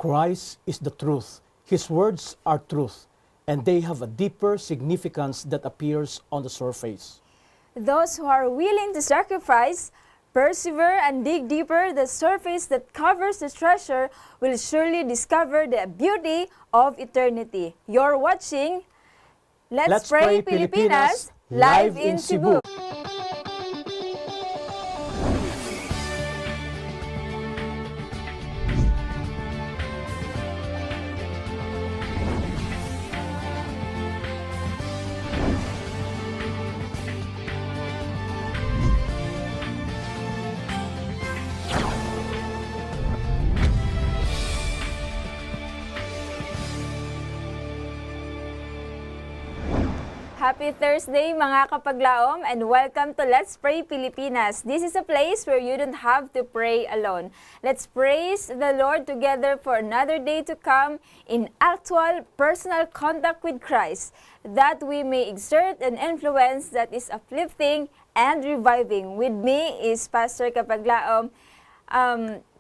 Christ is the truth. His words are truth, and they have a deeper significance that appears on the surface. Those who are willing to sacrifice, persevere, and dig deeper, the surface that covers the treasure will surely discover the beauty of eternity. You're watching Let's Pray Pilipinas live in Cebu. Happy Thursday mga kapaglaom, and welcome to Let's Pray Pilipinas. This is a place where you don't have to pray alone. Let's praise the Lord together for another day to come in actual personal contact with Christ, that we may exert an influence that is uplifting and reviving. With me is Pastor Kapaglaom,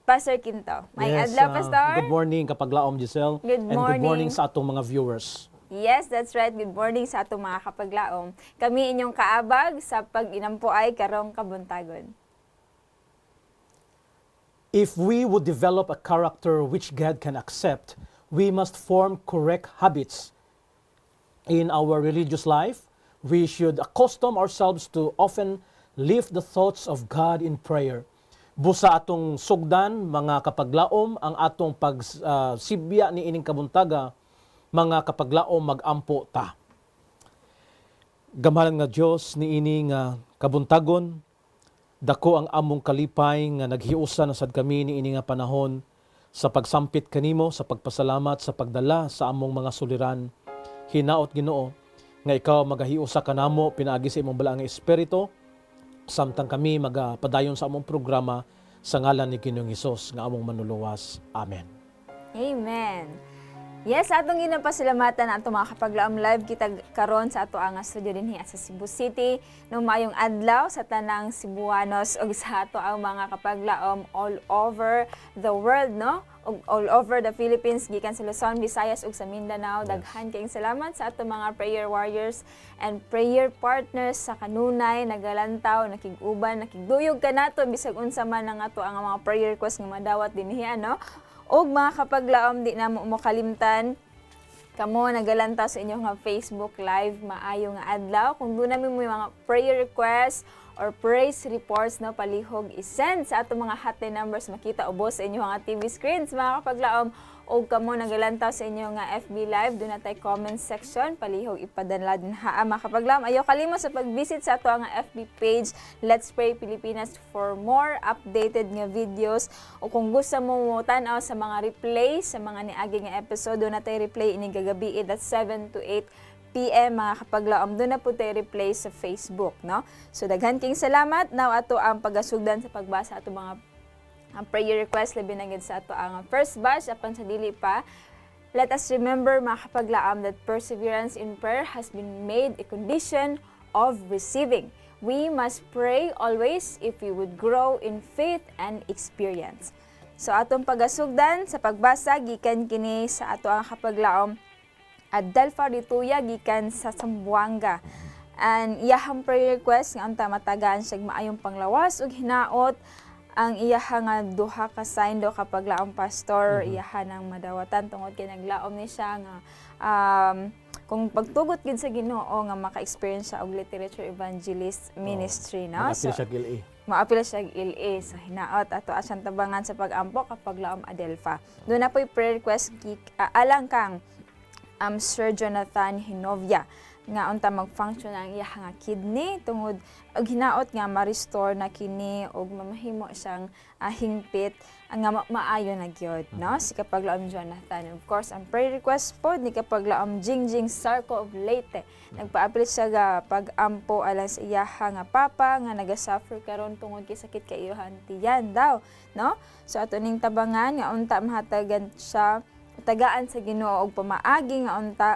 Pastor Quinto. Mayong adlaw, Pastor. Good morning Kapaglaom, Giselle. Good And good morning morning. sa atong mga viewers. Yes, that's right. Good morning sa atong mga kapaglaom. Kami inyong kaabag sa pag-inampuay karong kabuntagon. If we would develop a character which God can accept, we must form correct habits in our religious life. We should accustom ourselves to often lift the thoughts of God in prayer. Busa atong sugdan, mga kapaglaom, ang atong pagsibya ni ining kabuntaga, mga kapaglaom, magampo ta. Gamalan nga Dios ni ini nga kabuntagon, dako ang among kalipay nga naghiusa na sad kami ni ini nga panahon sa pagsampit kanimo, sa pagpasalamat, sa pagdala sa among mga suliran. Hinaot Ginoo nga ikaw magahiusa kanamo pinaagi sa imong balaang espiritu, samtang kami magapadayon sa among programa sa ngalan ni Ginoong Hesus nga among manuluwas. Amen. Amen. Yes, atong ginapasalamatan ang atong mga kapaglaom live kita karon sa ato ang studio dinhi sa Cebu City. No mayong adlaw sa tanang Cebuanos ug sa ato ang mga kapaglaom all over the world, no? Ug all over the Philippines, gikan sa Luzon, Visayas ug sa Mindanao. Daghan kayong salamat sa ato mga prayer warriors and prayer partners sa kanunay nagalantaw, nakig-uban, nakigduyog kanato bisag unsa man ang ato ang mga prayer request nga madawat dinhi, no? Og mga kapaglaom, di na mo kalimtan, kamo nagalantaw sa inyong nga Facebook Live, maayo nga adlaw. Kung doon namin mo mga prayer requests or praise reports, no, palihog isend sa ato mga hotline numbers makita ubos sa inyong nga TV screens, mga kapaglaom. O kamo nagalantaw sa inyong nga FB Live, doon na tayo comment section, palihog ipadala din ha, mga kapaglaom. Ayaw kalimot sa pag-visit sa ato nga FB page, Let's Pray Pilipinas, for more updated nga videos. O kung gusto mo tanaw sa mga replay, sa mga niagi nga episode, doon na tayo replay ini gagabi at 7 to 8 PM mga kapaglaom. Doon na po tayo replay sa Facebook, no? So daghan king salamat. Now ato ang pagasugdan sa pagbasa ato mga ang prayer request, labi na gid sa ato ang first batch apan sa dili pa. Let us remember mga kapaglaom that perseverance in prayer has been made a condition of receiving. We must pray always if we would grow in faith and experience. So atong pagasugdan sa pagbasa gikan kini sa ato ang kapaglaom Adelfa Rituya gikan sa Zamboanga. And iyahang prayer request nga unta matagaan siya maayong panglawas ug hinaot ang iyaha nga duha ka sign do kapag laom pastor, iyaha nang madawatan tungod kay naglaom ni siya nga kung pagtugot gid sa Ginoo nga maka-experience siya og literature evangelist ministry, no? Maapil siya GLA. Maapil siya GLA sa hinaot ato asyang tabangan sa pag-ampo kapag laom Adelfa. Doon na po'y prayer request alang kang Sir Jonathan Hinovia nga unta mag-function ang iyang kidney tungod og hinaot nga ma-restore na kini og mamahimo siyang hingpit nga maayo na gyud, no? Si kapaglaom Jonathan. Of course, ang prayer request po ni kapaglaom Jingjing Sarko of Leyte. Nagpa-apil siya ga pag-ampo alang sa iyaha nga papa nga naga-suffer karon tungod kay sakit kay iyang tiyan daw, no? So ato ning tabangan nga unta mahatagan siya tagaan sa Ginoo og pamaagi nga unta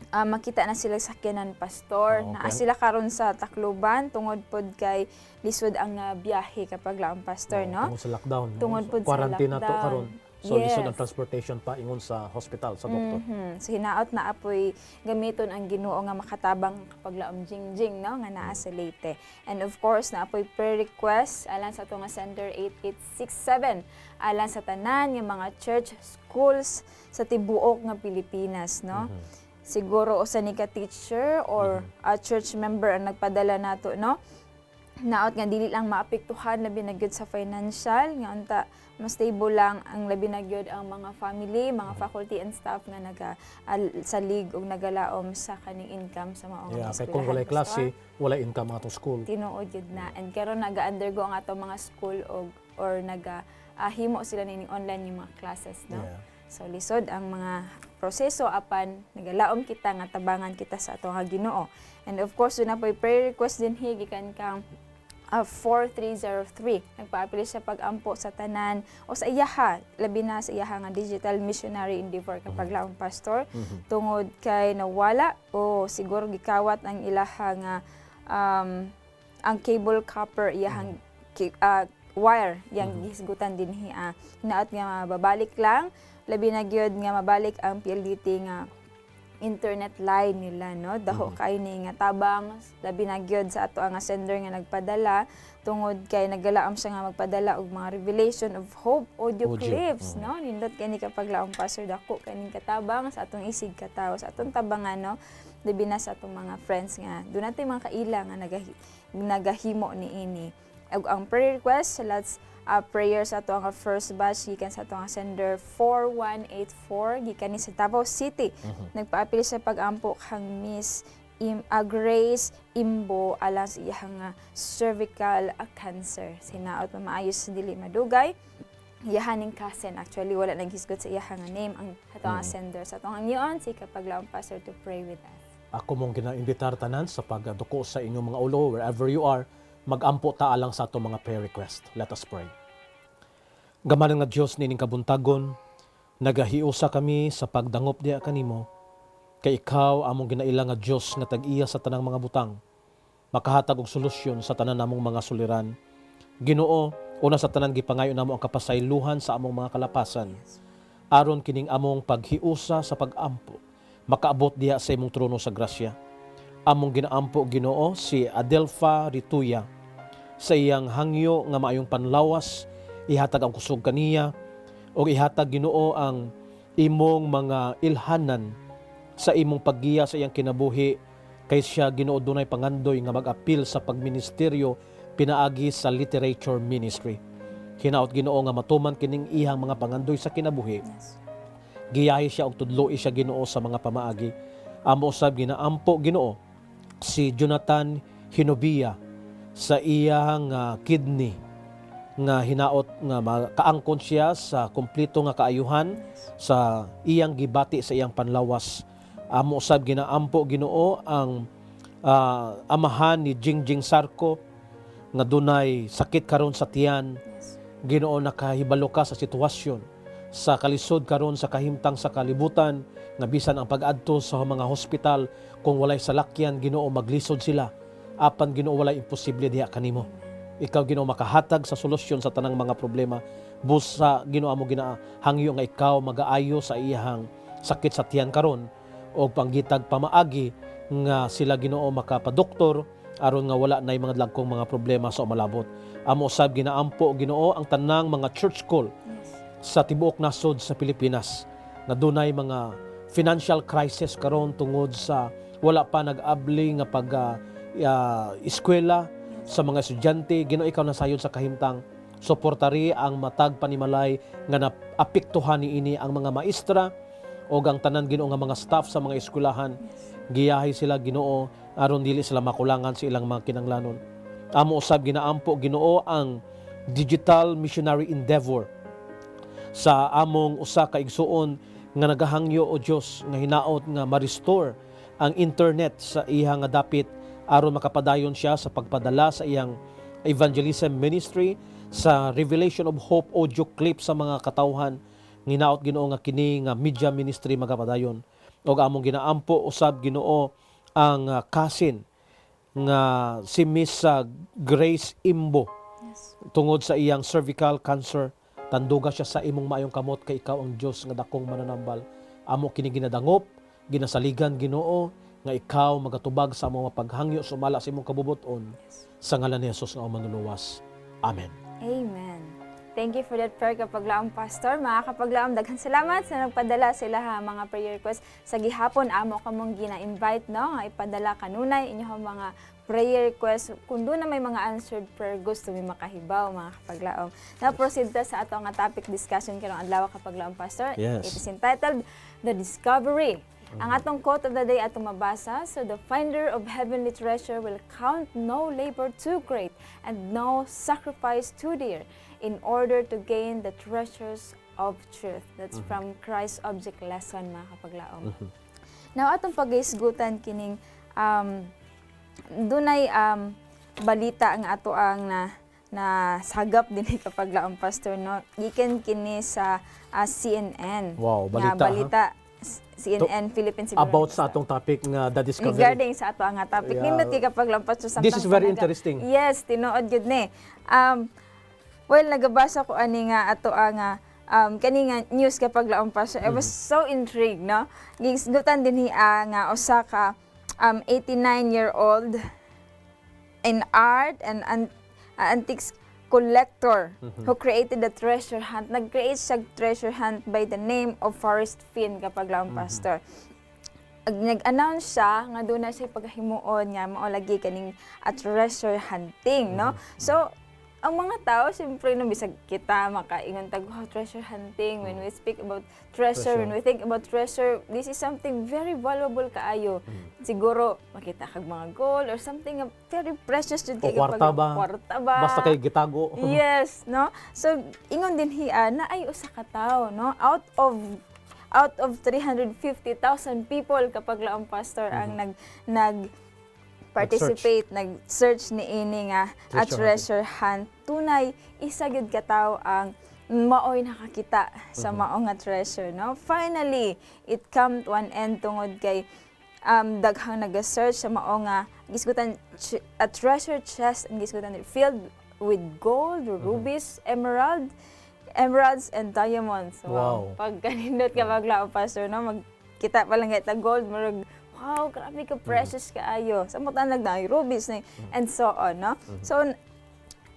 makita na sila sa sakyanan pastor. Okay. Naa sila karon sa Tacloban tungod pod kay lisod ang biyahe kapag laang pastor, no? Tungod sa lockdown. Tungod pod sa quarantine lockdown. na to karon. So lisod ang Yes. transportation pa ingon sa hospital sa doktor. So hinaot na apoy gamiton ang Ginoo nga makatabang kapag laom jingjing no nga naa sa Leyte. And of course na apoy prayer request alang sa ato nga Sender 8867 alang sa tanan nga mga church schools sa tibuok nga Pilipinas no. Siguro usa ni ka teacher or a church member ang nagpadala nato no. Naot nga dili lang maapektuhan labi na gyud sa financial nga unta mas stable lang ang labi na gyud ang mga family, mga faculty and staff nga sa league ug nagalaom sa kaning income sa mga Yeah, kay eskwelahan, kung walay Pastor. klase, walay income mga to school. Tinuod yun na. And karon naga-undergo ang ato mga school or himo sila nining online yung mga classes, no? Yeah. So lisod ang mga proseso apan nagalaom kita nga tabangan kita sa ato nga Ginoo. And of course, na po prayer request din gikan kang 4303 nagpaapil sa pag-ampo sa tanan o sa iyaha labi na sa iyaha nga digital missionary endeavor kapag laong pastor tungod kay nawala o siguro gikawat ang ilaha nga ang cable copper iyahang wire yang gihisgutan dinhi hinaot nga mababalik lang labi na gyud nga mabalik ang PLDT nga internet line nila no daho kay ni nga tabang labi na gyud sa ato nga sender nga nagpadala tungod kay naggalaam siya nga magpadala og mga revelation of hope audio clips no nindot kay ni kapag laong pastor dako kaning katabang sa atong isig katawo sa atong tabangan no labi na sa atong mga friends nga do natay mga kaila nga nagahimo niini ug ang prayer request let's prayer sa ato nga first batch gikan sa ato nga sender 4184 gikan ni sa Davao City. Nagpaapil sa pag-ampo kang Miss Grace Imbo alang sa iyang cervical cancer. Sinaot pa maayos sa dili madugay. Iyahaning cousin actually wala nang hisgot sa iyang name ang ato nga sender sa ato nga niyon si kapag laong pastor to pray with us. Ako mong gina-imbitar tanan sa pagduko sa inyong mga ulo wherever you are, mag-ampo ta alang sa ato mga prayer request. Let us pray. Gamanan nga Dios nining kabuntagon, nagahiusa kami sa pagdangop diha kanimo. Kay ikaw among ginaila nga Dios nga tag-iya sa tanang mga butang. Makahatag og solusyon sa tanan namong mga suliran. Ginoo, una sa tanan gipangayo namo ang kapasaylohan sa among mga kalapasan. Aron kining among paghiusa sa pag-ampo, makaabot diha sa imong trono sa grasya. Among ginaampo Ginoo si Adelfa Rituya sa iyang hangyo nga maayong panlawas, ihatag ang kusog kaniya o ihatag Ginoo ang imong mga ilhanan sa imong paggiya sa iyang kinabuhi kay siya Ginoo dunay pangandoy nga mag-apil sa pagministeryo pinaagi sa literature ministry. Hinaot Ginoo nga matuman kining ihang mga pangandoy sa kinabuhi. Giyahi siya og tudloi siya Ginoo sa mga pamaagi. Amo usab ginaampo Ginoo si Jonathan Hinobia sa iyang kidney nga hinaot nga makaangkon siya sa kumpleto nga kaayuhan sa iyang gibati sa iyang panlawas. Amo usab ginaampo Ginoo ang amahan ni Jingjing Sarko nga dunay sakit karon sa tiyan. Ginoo nakahibalo ka sa sitwasyon sa kalisod karon sa kahimtang sa kalibutan nga bisan ang pag-adto sa mga hospital kung walay salakyan Ginoo maglisod sila apan Ginoo walay imposible diha kanimo. Ikaw Ginoo makahatag sa solusyon sa tanang mga problema. Busa Ginoo amo ginahangyo nga ikaw magaayo sa iyang sakit sa tiyan karon o panggitag pamaagi nga sila Ginoo makapadoktor aron nga wala nay mga dagkong mga problema sa umalabot. Amo usab ginaampo Ginoo ang tanang mga church school sa tibuok nasod sa Pilipinas na dunay mga financial crisis karon tungod sa wala pa nag-abli nga eskwela sa mga estudyante. Ginoo ikaw nasayon sa kahimtang suportari ang matag panimalay nga naapektuhan niini ang mga maestra o ang tanan Ginoo nga mga staff sa mga eskwelahan. Giyahi sila Ginoo aron dili sila makulangan sa ilang mga kinanglanon. Amo usab ginaampo Ginoo ang digital missionary endeavor sa among usa ka igsuon nga nagahangyo o Dios nga hinaot nga ma-restore ang internet sa iya nga dapit aron makapadayon siya sa pagpadala sa iyang evangelism ministry sa Revelation of Hope audio clip sa mga katawhan. Hinaot Ginoo nga kini nga media ministry magapadayon. O among ginaampo usab Ginoo ang cousin nga si Miss Grace Imbo tungod sa iyang cervical cancer. Tanduga siya sa imong maayong kamot kay ikaw ang Dios nga dakong mananambal. Amo kini ginadangop, ginasaligan Ginoo nga ikaw magatubag sa among paghangyo sumala sa imong kabubuton sa ngalan ni Jesus nga manluluwas. Amen. Amen. Thank you for that prayer kapaglaom, Pastor. Mga kapaglaom, daghan salamat sa nagpadala sila ha, mga prayer request. Sa gihapon, amo ka mong gina-invite, no? Nga ipadala kanunay inyong mga prayer request. Kung doon na may mga answered prayer, gusto may makahibaw, mga kapaglaom. Na-proceed ta sa ato nga topic discussion karong adlaw kapaglaom, Pastor. Yes. It is entitled, The Discovery. Ang atong quote of the day atong mabasa, so the finder of heavenly treasure will count no labor too great and no sacrifice too dear in order to gain the treasures of truth. That's from Christ Object Lesson, mga kapaglaom. Now, atong pag-isgutan kining dunay balita ang ato ang na sagap din kapaglaom, Pastor, no? Gikan kini sa CNN. Wow, Nga balita, balita CNN Philippines siguro. About sa atong topic nga the discovery. Regarding sa ato nga topic. Yeah. Nindot kay kapag lampas sa This is very interesting. Yes, tinuod gyud ni. Well, nagabasa ko ani nga ato nga kani nga news kapag lampas. I was so intrigued, no? Gisgutan din hiya nga usa ka 89-year-old in art and antiques collector who created the treasure hunt. Nag-create siya treasure hunt by the name of Forrest Finn kapag laong, Pastor. Nag-announce siya nga doon na siya paghimuon nga mao lagi kaning treasure hunting, no? So ang mga tao siyempre no bisag kita makaingon tag treasure hunting. When we speak about treasure, when we think about treasure, this is something very valuable kaayo. Siguro makita kag mga gold or something very precious jud kay kwarta ba? Kwarta ba? Basta kay gitago. Yes, no? So ingon din hiya na ay usa ka tawo, no? Out of 350,000 people kapag laong, Pastor ang nag participate, nag-search ni ini nga treasure hunt. Tunay, isa gyud ka tawo ang maoy nakakita sa mao nga treasure, no? Finally, it come to an end tungod kay daghang nag-search sa mao nga gisgutan a treasure chest and gisgutan filled with gold, rubies, emeralds and diamonds. Wow. Pag kanindot ka maglaom, Pastor, no? Magkita pa lang ita gold, marag wow, grabe ka precious kaayo. Sa mutan lang na rubies na and so on, no? So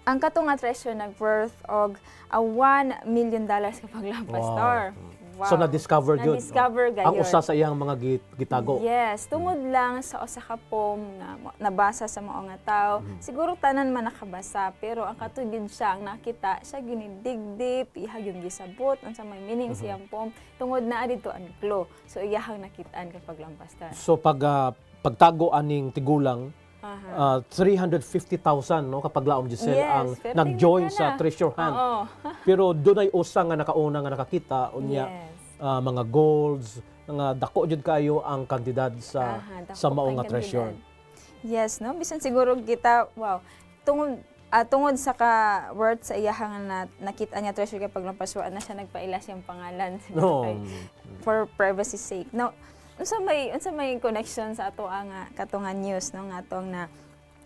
ang katong nga treasure nag-worth og $1 million kapag lang, Pastor. Wow. So na-discover yun. Na-discover gayon. Ang usa sa iyang mga gitago. Yes, tungod lang sa usa ka poem nga nabasa sa mao nga tawo. Siguro tanan man nakabasa, pero ang katugid siya ang nakita, siya ginidigdip, ihag yung gisabot, unsa may meaning siyang poem. Tungod naa dito ang clue. So iyahang nakitaan kapag lang, Pastor. So pagtago aning tigulang 350,000 no kapag laom Giselle Yes, ang pero nag-join tingnan sa na. treasure hunt. Oo. Pero doon ay usa nga nakauna nga nakakita unya Yes. mga golds nga dako jud kayo ang kantidad sa Dako mao kay nga treasure. kantidad. Yes, no? Bisan siguro kita, wow, tungod sa ka-word sa iyahang nakita niya treasure kapag lampaswaan na siya nagpaila siyang pangalan. No. For privacy sake. Now, unsa may connection sa ato ang katungan news, no? Nga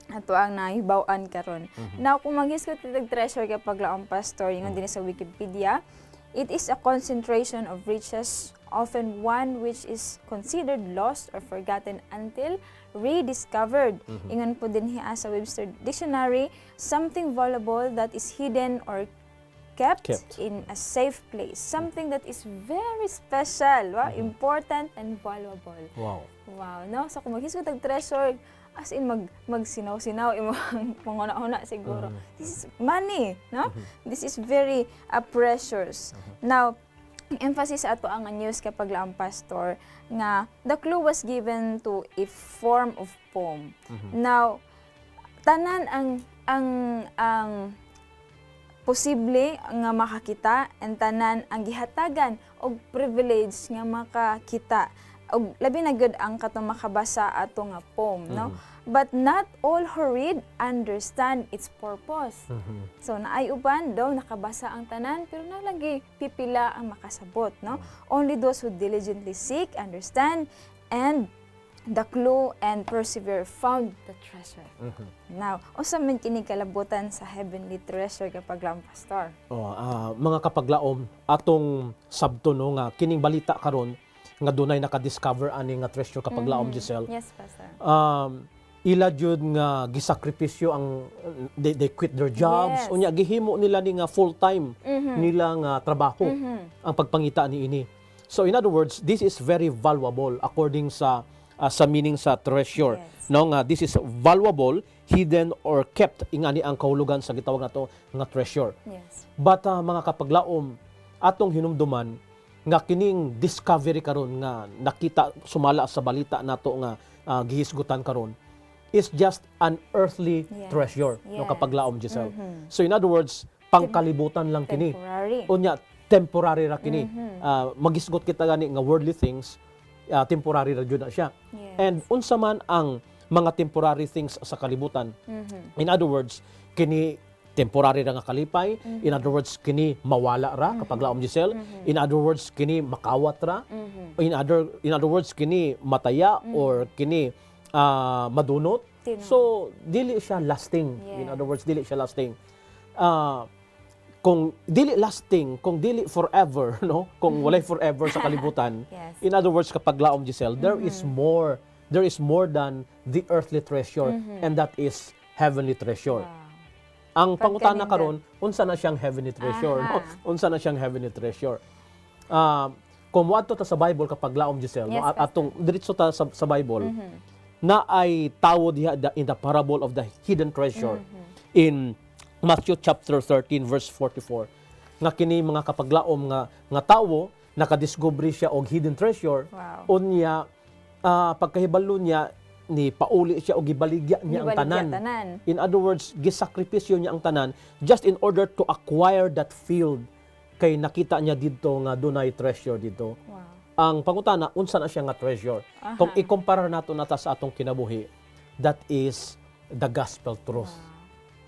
ato ang nahibaw-an karon. Now, kung maghisgot itag treasure kapag laong, Pastor, yung din sa Wikipedia, it is a concentration of riches, often one which is considered lost or forgotten until rediscovered. Ingon po din hiya sa Webster Dictionary, something valuable that is hidden or kept in a safe place. Something that is very special, important and valuable. Wow. Wow, no? So kung maghisgot og treasure, as in magsinaw-sinaw imong panguna-una siguro. This is money, no? This is very precious. Now, emphasis sa ato ang news kapag laang, Pastor, nga the clue was given to a form of poem. Now, tanan ang posible nga makakita and tanan ang gihatagan og privilege nga makakita og labi na gud ang katong makabasa ato nga poem, no? But not all who read understand its purpose. So naay uban daw nakabasa ang tanan pero nalagi pipila ang makasabot, no? Only those who diligently seek, understand and the clue and persevere found the treasure. Now, unsa man kini kalabutan sa heavenly treasure kapag lang pastor? Mga kapaglaom, atong sabto no nga kining balita karon nga dunay naka-discover ani nga treasure kapaglaom Giselle. Yes, pastor. Ila jud nga gisakripisyo ang they quit their jobs Yes. unya gihimo nila ni nga full time nila nga trabaho ang pagpangita ni ini. So in other words, this is very valuable according sa meaning sa treasure. Yes. No nga this is valuable, hidden or kept ingani ang kahulugan sa gitawag nato nga treasure. Yes. But mga kapaglaom, atong hinumduman nga kining discovery karon nga nakita sumala sa balita nato nga gihisgutan karon is just an earthly Yes. treasure no Yes. kapaglaom Giselle. So in other words, pangkalibutan lang kini. Temporary. Unya temporary ra kini. Magisgot kita gani nga worldly things, temporary ra jud na siya. Yes. And unsa man ang mga temporary things sa kalibutan. In other words, kini temporary ra nga kalipay. In other words, kini mawala ra kapag laom Giselle. In other words, kini makawat ra. In other words, kini mataya or kini madunot. Tino. So dili siya lasting. In Yes. other words, dili siya lasting. Kung dili lasting, kung dili forever, no? Kung walay forever sa kalibutan. Yes. In other words, kapag laom Giselle, there is more than the earthly treasure, and that is heavenly treasure. Wow. Ang pangutana Pagkanindan. karon, unsa na siyang heavenly treasure, no? Aha. Unsa na siyang heavenly treasure. Kung moadto ta sa Bible kapag laom Giselle, Yes, no? Atong diretso ta sa Bible, na ay tawo diha in the parable of the hidden treasure in Matthew chapter 13 verse 44. Nga kini mga kapaglaom nga tawo nakadiscovery siya og hidden treasure. Wow. Unya pagkahibalo niya ni pauli siya og gibaligya niya ang tanan. In other words, gisakripisyo niya ang tanan just in order to acquire that field kay nakita niya didto nga dunay treasure dito. Wow. Ang pangutana, unsa na siya nga treasure? Kung ikumpara nato nata sa atong kinabuhi, that is the gospel truth.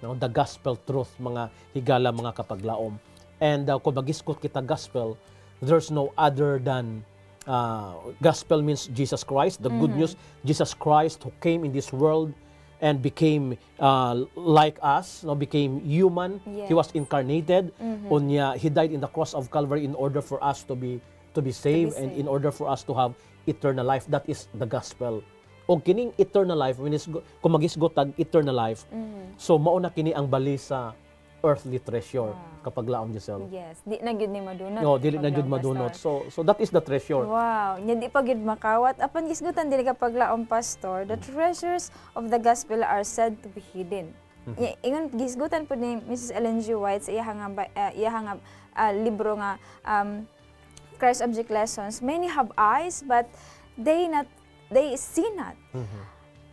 No, the gospel truth, mga higala, mga kapaglaom. And kung mag-iskot kita gospel, there's no other than gospel means Jesus Christ, the good news, Jesus Christ who came in this world and became like us, no, became human. Yes. He was incarnated. Unya, he died in the cross of Calvary in order for us to be saved and in order for us to have eternal life. That is the gospel. O kining eternal life, kung mag-isgot tag eternal life, so mauna kini ang bali sa earthly treasure kapag laom Giselle. Yes. Di na gyud ni madunot. No, dili na kapag jud laom, madunot. pastor. So that is the treasure. Wow, nya di pa gyud makawat. Apan gisgutan dili kapag laom, pastor, the treasures of the gospel are said to be hidden. Ingon gisgutan po ni Mrs. Ellen G. White sa iyahang libro nga Christ Object Lessons. Many have eyes but they see not.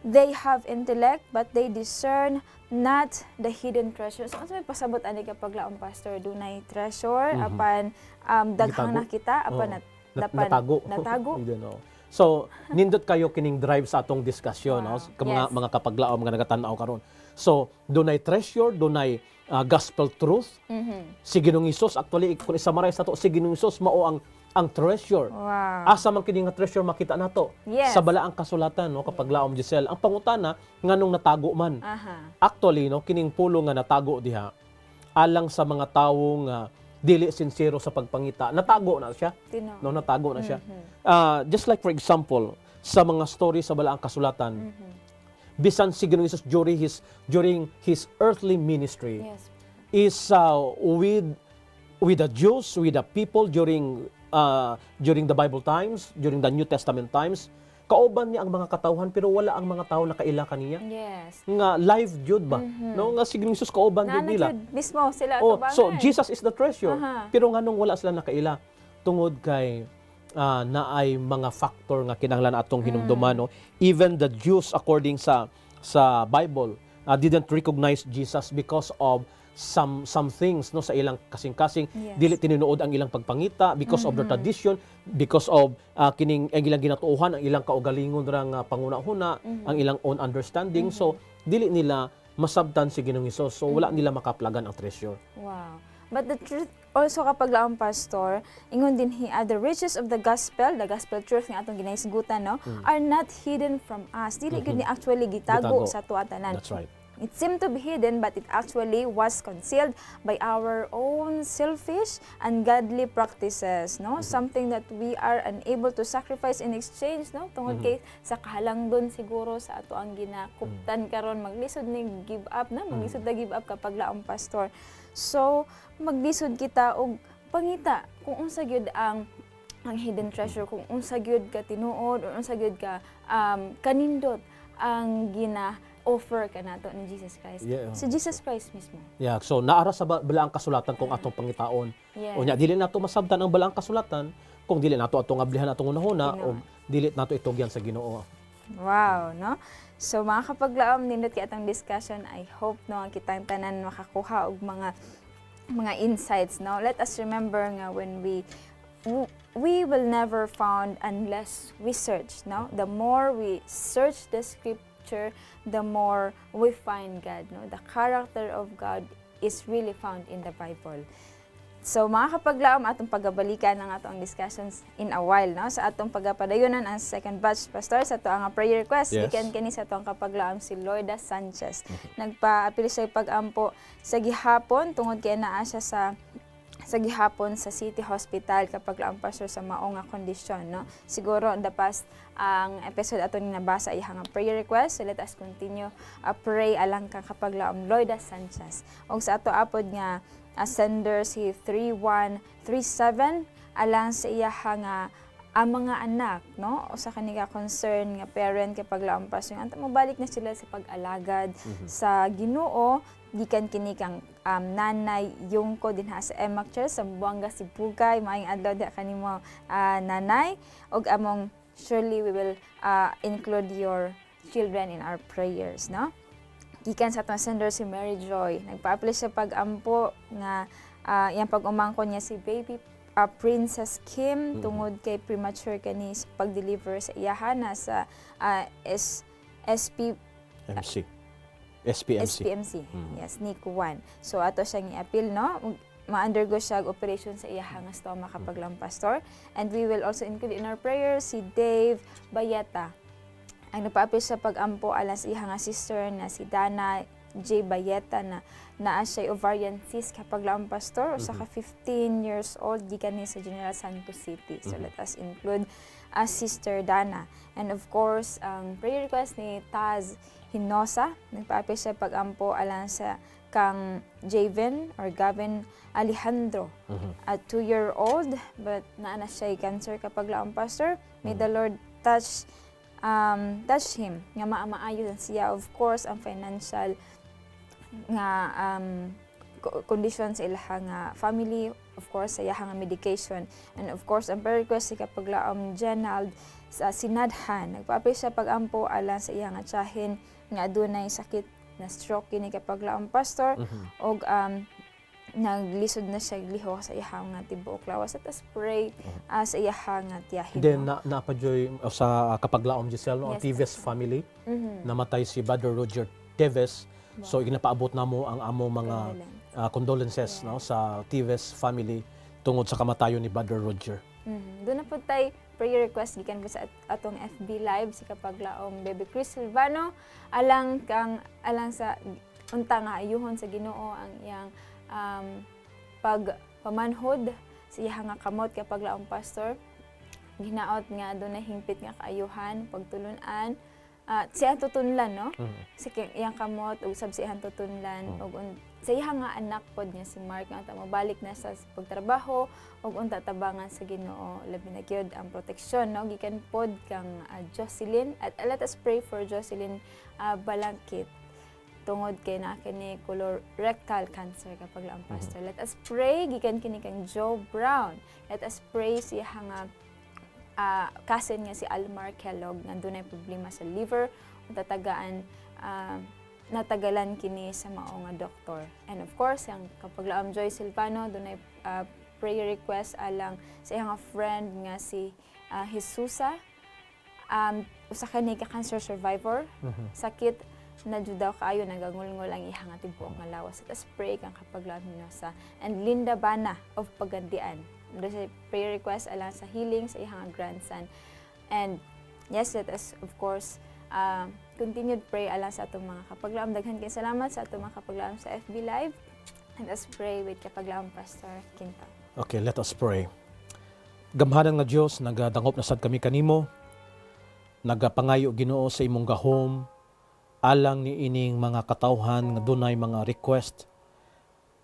They have intellect but they discern not the hidden treasures. So, ano may pasabot ani kapag laom, pastor, dunay treasure apan daghang Gitago. nakita apan dapan Natago. natago. You know. So, nindot kayo kining drive sa atong diskusyon, no? Yes. Mga kapaglaom nga nagatanaw karon. So, dunay treasure, dunay gospel truth. Si Ginoong Hesus, actually kung isamaray sa to, si Ginoong Hesus mao ang treasure. Wow. Asa man kini nga treasure makita nato? Yes. Sa balaang kasulatan, no, kapag laom Giselle. Ang pangutana nganong natago man. Aha. Actually, no, kining pulo nga natago diha alang sa mga tawo nga dili sincero sa pagpangita. Natago na siya. Tino. No, natago na siya. Just like for example, sa mga story sa balaang kasulatan, bisan si Ginoong Hesus during his earthly ministry Yes. is with the Jews, with the people during the Bible times, during the New Testament times. Kauban niya ang mga katawhan pero wala ang mga tao na kaila kaniya. Yes. Nga live jud ba? No, nga si Ginoong Hesus kauban jud nila. Nana mismo sila Oh, atubangan. so Jesus is the treasure. Aha. Pero nganong wala sila nakaila tungod kay naay mga factor nga kinahanglan atong hinumduman, no? Even the Jews according sa Bible didn't recognize Jesus because of some things, no, sa ilang kasing-kasing. Yes. Dili tinunood ang ilang pagpangita because of their tradition, because of kining ang ilang ginatuohan, ang ilang kaugalingon ra nga panguna-huna, ang ilang own understanding. So dili nila masabtan si Ginoong Hesus. So wala nila makaplagan ang treasure. Wow. But the truth also kapag laong pastor, ingon din the riches of the gospel truth nga atong ginahisgutan, no, are not hidden from us. Dili gyud ni actually gitago Gitago. sa tuatanan. That's right. It seemed to be hidden, but it actually was concealed by our own selfish and godly practices, no? Something that we are unable to sacrifice in exchange, no? Tungod kay sa kahalangdon siguro sa ato ang ginakuptan karon, maglisod ni give up na, maglisod na give up kapag laong pastor. So, maglisod kita og pangita kung unsa gyud ang hidden treasure, kung unsa gyud ka tinuod o unsa gyud ka kanindot ang offer ka nato ni Jesus Christ. Yeah. Si Jesus Christ mismo. Yeah, so naara sa balaang kasulatan kung atong pangitaon. Yes. O nya dili nato masabtan ang balaang kasulatan kung dili nato atong ablihan atong unahuna o dili nato itugyan sa Ginoo. Wow, no? So mga kapaglaom, nindot kay atong discussion. I hope no ang kitang tanan makakuha og mga insights, no? Let us remember nga when we will never found unless we search, no? The more we search the scripture, the more we find God, no? The character of God is really found in the Bible. So mga kapaglaom, atong pagabalikan ang atong discussions in a while, no? Sa atong pagapadayonan ang second batch pastor sa ato ang prayer request, Yes. gikan kini sa atong kapaglaom si Loida Sanchez. Nagpa-apil siya pag-ampo sa gihapon tungod kay naa siya sa gihapon sa City Hospital kapag laang pastor sa mao nga kondisyon, no? Siguro the past ang episode ato ni nabasa iya nga prayer request, so let us continue pray alang ka kapag laom Loida Sanchez. Og sa ato apod nga sender si 3137 alang sa iya nga ang mga anak, no? O sa kanila concern nga parent kapag laampas yung anta mabalik na sila sa pag-alagad sa Ginoo, gikan kini kang nanay yung ko dinha sa Emak Church sa Buanga Sibugay, maayong adlaw diha kanimo nanay, og among surely we will include your children in our prayers, no? Gikan sa atong sender si Mary Joy, nagpa-apply sa pag-ampo nga yang pag-umangkon niya si baby Princess Kim tungod kay premature kani sa pag-deliver sa iyahana sa SPMC. Yes, NICU 1. So ato siyang i-appeal, no? Ma-undergo siya operation sa iyahang stomach kapag lang pastor. And we will also include in our prayers si Dave Bayeta. Ang nagpa-appeal sa pag-ampo alang sa iyahang sister na si Dana J. Bayeta na naa siya ovarian cyst kapag laang pastor o saka 15 years old gikan ni sa General Santos City. So let us include Sister Dana. And of course, ang prayer request ni Taz Hinosa, nagpa-appeal siya pag-ampo alang sa kang Gavin Alejandro, a 2-year-old, but naa na siya cancer kapag laang pastor. May the Lord touch him nga maayo siya. Of course, ang financial nga condition sa ilahang family, of course sa iyahang medication, and of course ang prayer request si kapag laom Jenald sa Sinadhan, nagpa-appeal siya pag-ampo alang sa iyang tiyahin nga adunay sakit na stroke kini kapag laom pastor, og naglisod na siya liho sa iyahang tibuok lawas. Let us pray sa iyahang tiyahin. Then napajoy sa kapaglaom Giselle, no, ang Yes, Tives family, namatay si Brother Roger Teves. So iginapaabot namo ang amo mga condolences, no, sa Tives family tungod sa kamatayon ni Brother Roger. Doon na po tayo prayer request gikan po sa atong FB live si kapaglaom Baby Chris Silvano alang sa unta nga ayuhon sa Ginoo ang iyang pagpamanhod sa iyang nga kamot kapag laong pastor. Ginaot nga doon na hingpit nga kaayuhan, pagtulunan, siya tutunlan, no? Sa iyang kamot, ug sab siya tutunlan, ug sa iyang nga anak pod niya si Mark, nga mabalik na sa pagtrabaho, ug unta tabangan sa Ginoo, labi na gyud ang proteksyon, no? Gikan pod kang Jocelyn, at let us pray for Jocelyn Balangkit, tungod kay na kini colorectal cancer kapag laang pastor. Let us pray gikan kini kang Joe Brown. Let us pray siya nga cousin nga si Almar Kellogg nga dunay problema sa liver, tatagaan natagalan kini sa mao nga doktor. And of course, ang kapaglaom Joy Silvano dunay prayer request alang sa iyang friend nga si Jesusa, usa ka ni ka cancer survivor, sakit na jud daw kaayo nagangulngol ang ihang nga tibuok nga lawas. Let us pray kang kapaglaom nino sa and Linda Bana of Pagandian. There's a prayer request alang sa healing sa ihang grandson. And yes, let us of course continued pray alang sa atong mga kapaglaom. Daghan kay salamat sa atong mga kapaglaom sa FB Live. Let us pray with kapaglaom Pastor Quinto. Okay, let us pray. Gamhanan nga Dios, nagadangop na sad kami kanimo. Nagapangayo Ginoo sa imong gahom alang ni ining mga katawhan nga dunay mga request.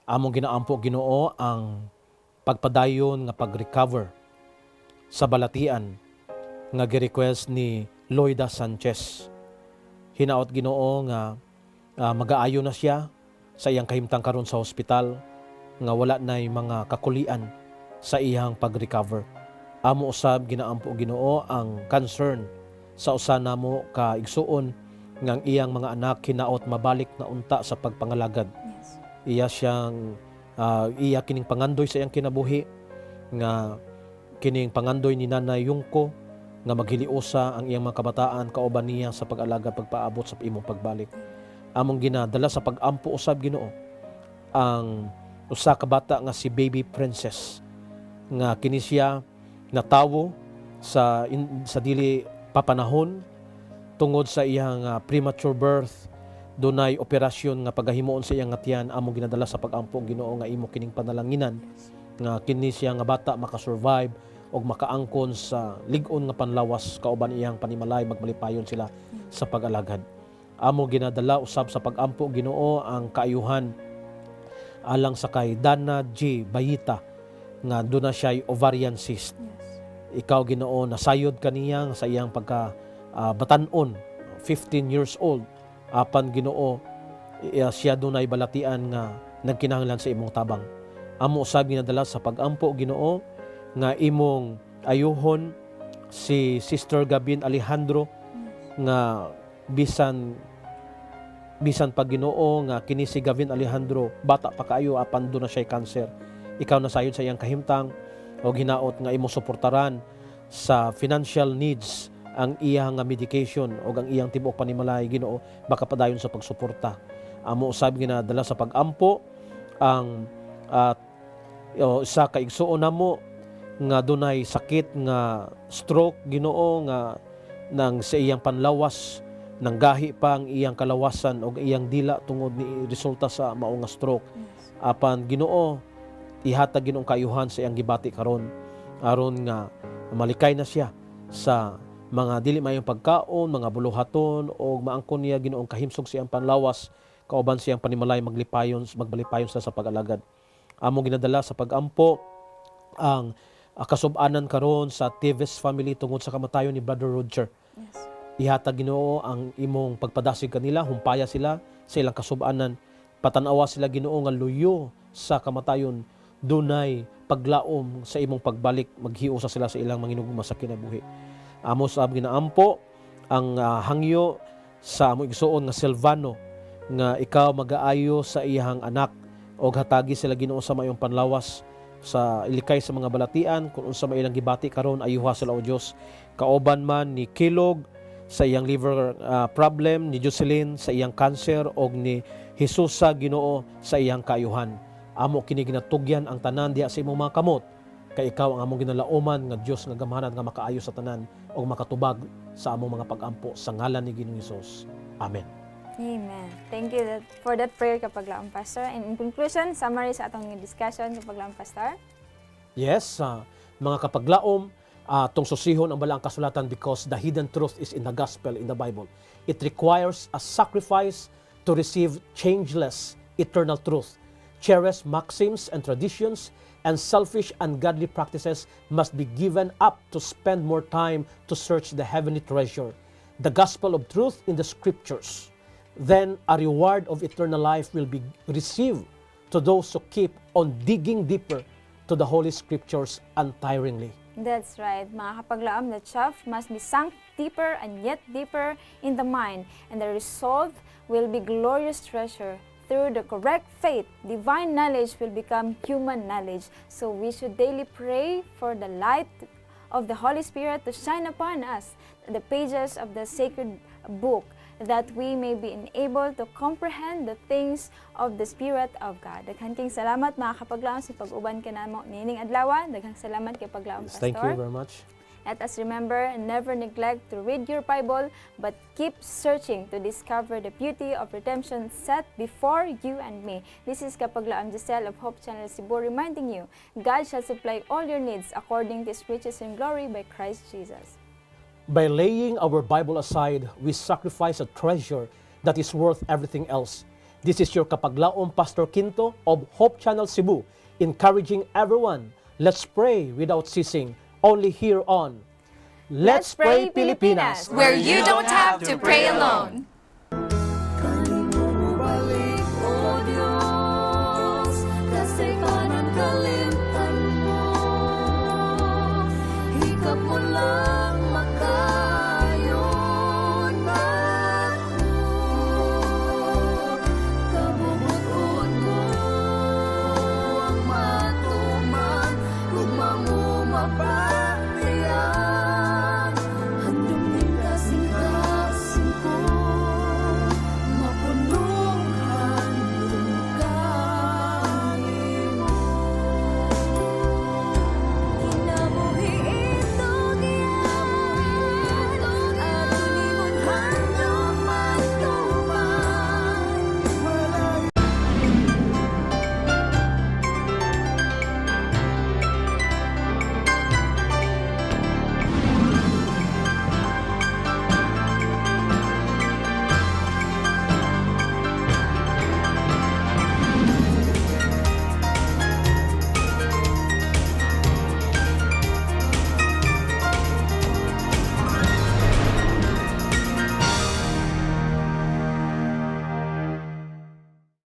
Among ginaampo Ginoo ang pagpadayon nga pag-recover sa balatian nga gi-request ni Loida Sanchez. Hinaot Ginoo nga mag-aayo na siya sa iyang kahimtang karon sa hospital nga wala nay mga kakulian sa iyang pag-recover. Amo usab ginaampo Ginoo ang concern sa usa namo ka igsuon nga ang iyang mga anak hinaot mabalik na unta sa pagpangalagad. Yes. Iya siyang iya kining pangandoy sa iyang kinabuhi nga kining pangandoy ni Nanay Yungko nga maghiliusa ang iyang mga kabataan kauban niya sa pag-alaga pagpaabot sa imong pagbalik. Among ginadala sa pag-ampo usab Ginoo ang usa ka bata nga si Baby Princess nga kini siya natawo sa dili papanahon tungod sa iyang premature birth. Dunay operasyon nga pagahimoon sa iyang tiyan. Among ginadala sa pag-ampo Ginoo nga imo kining panalanginan nga kini siya nga bata makasurvive og makaangkon sa lig-on nga panlawas kauban iyang panimalay magmalipayon sila sa pag-alagad. Amo ginadala usab sa pag-ampo Ginoo ang kaayuhan alang sa kay Dana G. Bayita nga doon na siya ovarian cyst. Ikaw Ginoo nasayod kaniya sa iyang pagka batanon, 15 years old. Apan Ginoo siya dunay balatian nga nagkinahanglan sa imong tabang. Amo usab ginadala sa pag-ampo Ginoo nga imong ayuhon si Sister Gabin Alejandro nga bisan pag Ginoo nga kini si Gavin Alejandro bata pa kaayo apan do na siya cancer. Ikaw nasayod sa iyang kahimtang o hinaot nga imong suportaran sa financial needs ang iyang medication o ang iyang tibuok panimalay Ginoo baka padayon sa pagsuporta. Amo usab ginadala sa pag-ampo ang isa ka igsuon namo nga dunay sakit nga stroke Ginoo nga nang sa iyang panlawas nanggahi pa ang iyang kalawasan o iyang dila tungod ni resulta sa mao nga stroke. Apan Ginoo ihatag Ginoong kaayuhan sa iyang gibati karon aron nga malikay na siya sa mga dili mayong pagkaon, mga buluhaton o maangkon niya Ginoong kahimsog sa iyang panlawas kauban siyang panimalay magbalipayon sa pag-alagad. Amo ginadala sa pag-ampo ang kasub-anan karon sa Teves family tungod sa kamatayon ni Brother Roger. Yes. Ihatag Ginoo ang imong pagpadasig kanila, humpaya sila sa ilang kasub-anan, patanawa sila Ginoo nga luyo sa kamatayon, dunay paglaom sa imong pagbalik, maghiusa sila sa ilang manginugma sa kinabuhi. Amo sab ginaampo ang hangyo sa among igsuon nga Silvano nga ikaw mag-aayo sa iyang anak og hatagi sila Ginoo sa mayong panlawas sa ilikay sa mga balatian kung unsa may ilang gibati karon ayuha sila o Dios. Kaoban man ni Kilog sa iyang liver problem, ni Jocelyn sa iyang cancer og ni Jesus sa Ginoo sa iyang kaayuhan. Amo kini ginatugyan ang tanan diha sa imong mga kamot kay ikaw ang among ginalaoman nga Dios nga gamhanan nga makaayo sa tanan og makatubag sa among mga pag-ampo sa ngalan ni Ginoong Hesus. Amen. Amen. Thank you for that prayer kapaglaom Pastor. And in conclusion, summary sa atong discussion kapaglaom Pastor. Yes, mga kapaglaom, tong susihon ang balaang kasulatan because the hidden truth is in the gospel, in the Bible. It requires a sacrifice to receive changeless, eternal truth. Cherished maxims and traditions and selfish, ungodly practices must be given up to spend more time to search the heavenly treasure, the gospel of truth in the scriptures. Then a reward of eternal life will be received to those who keep on digging deeper to the Holy Scriptures untiringly. That's right. Mga kapaglaom, the chaff must be sunk deeper and yet deeper in the mind, and the result will be glorious treasure. Through the correct faith, divine knowledge will become human knowledge. So we should daily pray for the light of the Holy Spirit to shine upon us, the pages of the sacred book, that we may be enabled to comprehend the things of the Spirit of God. Daghang king salamat mga kapaglaom sa pag-uban ka namo nining adlaw. Daghang salamat kay paglaom Yes, pastor. thank you very much. Let us remember and never neglect to read your Bible, but keep searching to discover the beauty of redemption set before you and me. This is Kapaglaam Giselle of Hope Channel Cebu reminding you, God shall supply all your needs according to His riches and glory by Christ Jesus. By laying our Bible aside, we sacrifice a treasure that is worth everything else. This is your Kapaglaom Pastor Quinto of Hope Channel Cebu, encouraging everyone, let's pray without ceasing, only here on Let's Pray Pilipinas, where you don't have to pray alone. Bumalik, O Diyos, kasi kanan kalimtan mo. Hikap mo lang makayon ako. Kabubukod mo ang matuman, ugma mo mapag